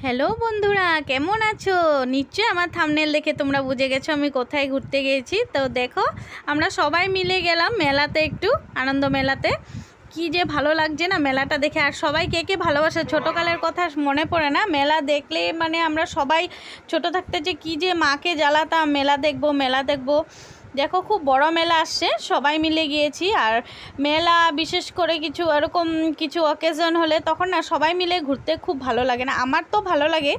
Hello বন্ধুরা, কেমন আছো? নিশ্চয়ই আমার থাম্বনেল দেখে তোমরা বুঝে গেছো আমি কোথায় ঘুরতে গিয়েছি। তো দেখো, আমরা সবাই মিলে গেলাম মেলাতে, একটু আনন্দ মেলাতে। কি যে ভালো লাগছে না মেলাটা দেখে। আর সবাই কে কে ভালোবাসে, ছোটোকালের কথা মনে পড়ে না? মেলা দেখলে মানে আমরা সবাই ছোট থাকতে যে কী যে মাকে জ্বালাতাম, মেলা দেখবো মেলা দেখবো। দেখো, খুব বড় মেলা আসছে, সবাই মিলে গিয়েছি। আর মেলা বিশেষ করে কিছু এরকম কিছু অকেশন হলে তখন না সবাই মিলে ঘুরতে খুব ভালো লাগে। না আমার তো ভালো লাগে,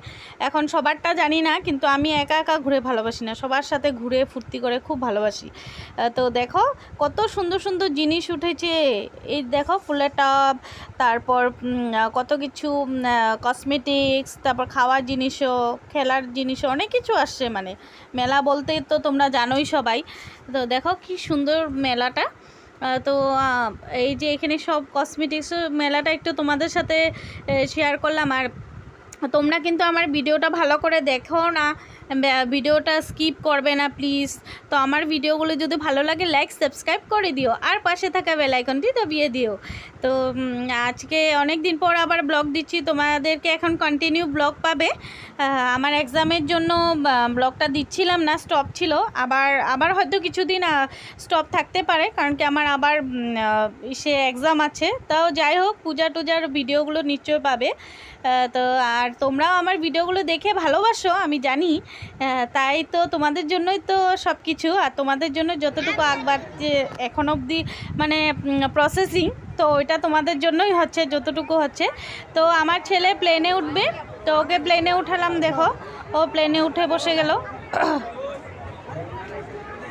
এখন সবারটা জানি না, কিন্তু আমি একা একা ঘুরে ভালোবাসি না, সবার সাথে ঘুরে ফুর্তি করে খুব ভালোবাসি। তো দেখো কত সুন্দর সুন্দর জিনিস উঠেছে। এই দেখো ফুলের টব, তারপর কত কিছু কসমেটিক্স, তারপর খাওয়ার জিনিসও, খেলার জিনিসও, অনেক কিছু আসছে। মানে মেলা বলতে তো তোমরা জানোই সবাই। তো দেখো কি সুন্দর মেলাটা। তো এই যে এখানে সব কসমেটিক্স মেলাটা একটু তোমাদের সাথে শেয়ার করলাম। আর তোমরা কিন্তু আমার ভিডিওটা ভালো করে দেখো না, ভিডিওটা স্কিপ করবে না প্লিজ। তো আমার ভিডিওগুলো যদি ভালো লাগে লাইক সাবস্ক্রাইব করে দিও, আর পাশে থাকা বেল আইকনটি দবিয়ে দিও। তো আজকে অনেক দিন পর আবার ব্লগ দিচ্ছি তোমাদেরকে, এখন কন্টিনিউ ব্লগ পাবে। আমার এক্সামের জন্য ব্লগটা দিচ্ছিলাম না, স্টপ ছিল। আবার হয়তো কিছুদিন স্টপ থাকতে পারে, কারণ কি আমার আবার সে এক্সাম আছে। তাও যাই হোক, পূজা টুজার ভিডিওগুলো নিশ্চয় পাবে। তো আর তোমরাও আমার ভিডিওগুলো দেখে ভালোবাসো আমি জানি, তাই তো তোমাদের জন্যই তো সব কিছু। আর তোমাদের জন্য যতটুকু আগবাড়ছে এখন অবধি মানে প্রসেসিং, তো ওইটা তোমাদের জন্যই হচ্ছে যতটুকু হচ্ছে। তো আমার ছেলে প্লেনে উঠবে, তো ওকে প্লেনে উঠালাম। দেখো ও প্লেনে উঠে বসে গেল।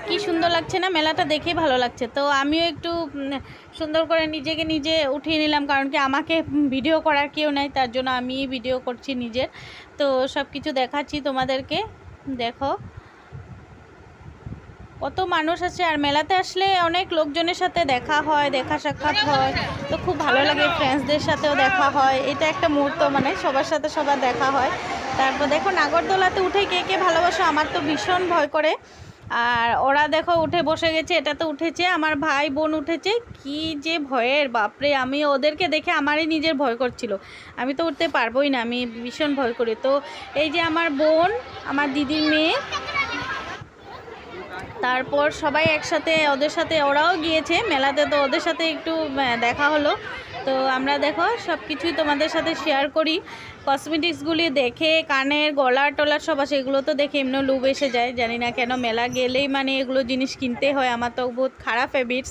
কি সুন্দর লাগছে না, মেলাটা দেখেই ভালো লাগছে। তো আমিও একটু সুন্দর করে নিজেকে নিজে উঠিয়ে নিলাম, কারণ কি আমাকে ভিডিও করার কেউ নেই, তার জন্য আমি ভিডিও করছি নিজের। তো সব কিছু দেখাচ্ছি তোমাদেরকে। দেখো কত মানুষ আছে। আর মেলাতে আসলে অনেক লোকজনের সাথে দেখা হয়, দেখা সাক্ষাৎ হয়, তো খুব ভালো লাগে। ফ্রেন্ডসদের সাথেও দেখা হয়, এটা একটা মুহূর্ত, মানে সবার সাথে সবার দেখা হয়। তারপর দেখো নাগরদোলাতে উঠে কে কে ভালোবাসো, আমার তো ভীষণ ভয় করে। আর ওরা দেখো উঠে বসে গেছে, এটা তো উঠেছে, আমার ভাই বোন উঠেছে। কি যে ভয়ের, বাপরে! আমি ওদেরকে দেখে আমারই নিজের ভয় করছিল, আমি তো উঠতে পারবোই না, আমি ভীষণ ভয় করি। তো এই যে আমার বোন, আমার দিদির মেয়ে, তারপর সবাই একসাথে, ওদের সাথে ওরাও গিয়েছে মেলাতে, তো ওদের সাথে একটু দেখা হলো। তো আমরা দেখো সব কিছুই তোমাদের সাথে শেয়ার করি। কসমেটিক্সগুলি দেখে, কানের গলার টলার সব আছে, এগুলো তো দেখে এমনি লুব এসে যায়, জানি না কেন। মেলা গেলেই মানে এগুলো জিনিস কিনতে হয়, আমার তো বহুত খারাপ হ্যাবিটস।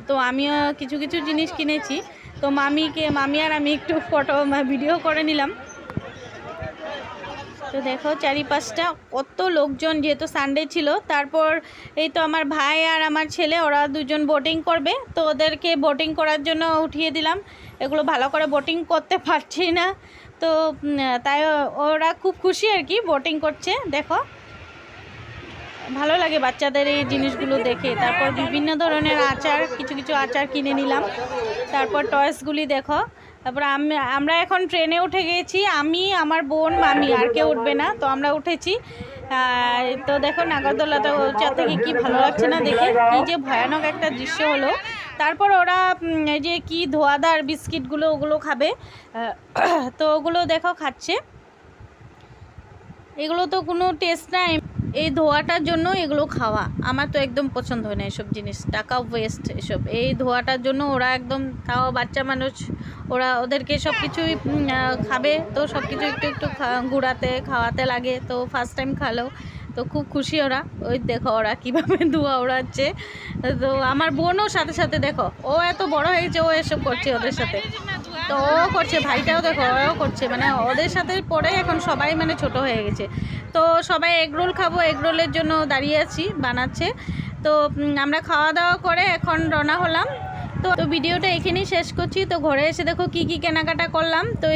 তো আমিও কিছু কিছু জিনিস কিনেছি। তো মামি আর আমি একটু ভিডিও করে নিলাম। তো দেখো চারিপাশটা কত লোকজন, যেহেতু সানডে ছিল। তারপর এই তো আমার ভাই আর আমার ছেলে, ওরা দুজন বোটিং করবে, তো ওদেরকে বোটিং করার জন্য উঠিয়ে দিলাম। এগুলো ভালো করে বোটিং করতে পারছি না, তো তাই ওরা খুব খুশি আর কি, বোটিং করছে। দেখো ভালো লাগে বাচ্চাদের এই জিনিসগুলো দেখে। তারপর বিভিন্ন ধরনের আচার, কিছু কিছু আচার কিনে নিলাম। তারপর টয়েসগুলি দেখো। তারপর আমরা এখন ট্রেনে উঠে গেছি, আমি, আমার বোন, মামি, আর কেউ উঠবে না। তো আমরা উঠেছি। তো দেখো নাগরদোলাটা ওচা থেকে কি ভালো লাগছে না দেখে, কি যে ভয়ানক একটা দৃশ্য হলো। তারপর ওরা এই যে কি ধোয়াদার বিস্কিটগুলো, ওগুলো খাবে। তো ওগুলো দেখো খাচ্ছে। এগুলো তো কোনো টেস্ট নাই, এই ধোয়াটার জন্য এগুলো খাওয়া আমার তো একদম পছন্দ হয় না, এসব জিনিস টাকা ওয়েস্ট এসব। এই ধোয়াটার জন্য ওরা একদম, তাও বাচ্চা মানুষ, ওদেরকে সব কিছুই খাবে, তো সব কিছু একটু একটু খাওয়াতে লাগে। তো ফার্স্ট টাইম খালো, তো খুব খুশি ওরা। ওই দেখো ওরা কীভাবে ধোয়া ওড়াচ্ছে। তো আমার বোনও সাথে সাথে দেখো, ও এত বড় হয়েছে, ও এসব করছে ওদের সাথে। তো ও করছে, ভাইটাও দেখো ওও করছে, মানে ওদের সাথে পরে এখন সবাই মানে ছোট হয়ে গেছে। তো সবাই এগরোল খাবো, এগরোলের জন্য দাঁড়িয়ে আছি, বানাচ্ছে। তো আমরা খাওয়া দাওয়া করে এখন রওনা হলাম। তো ভিডিওটা এখানেই শেষ করছি। তো ঘরে এসে দেখো কি কি কেনাকাটা করলাম। তো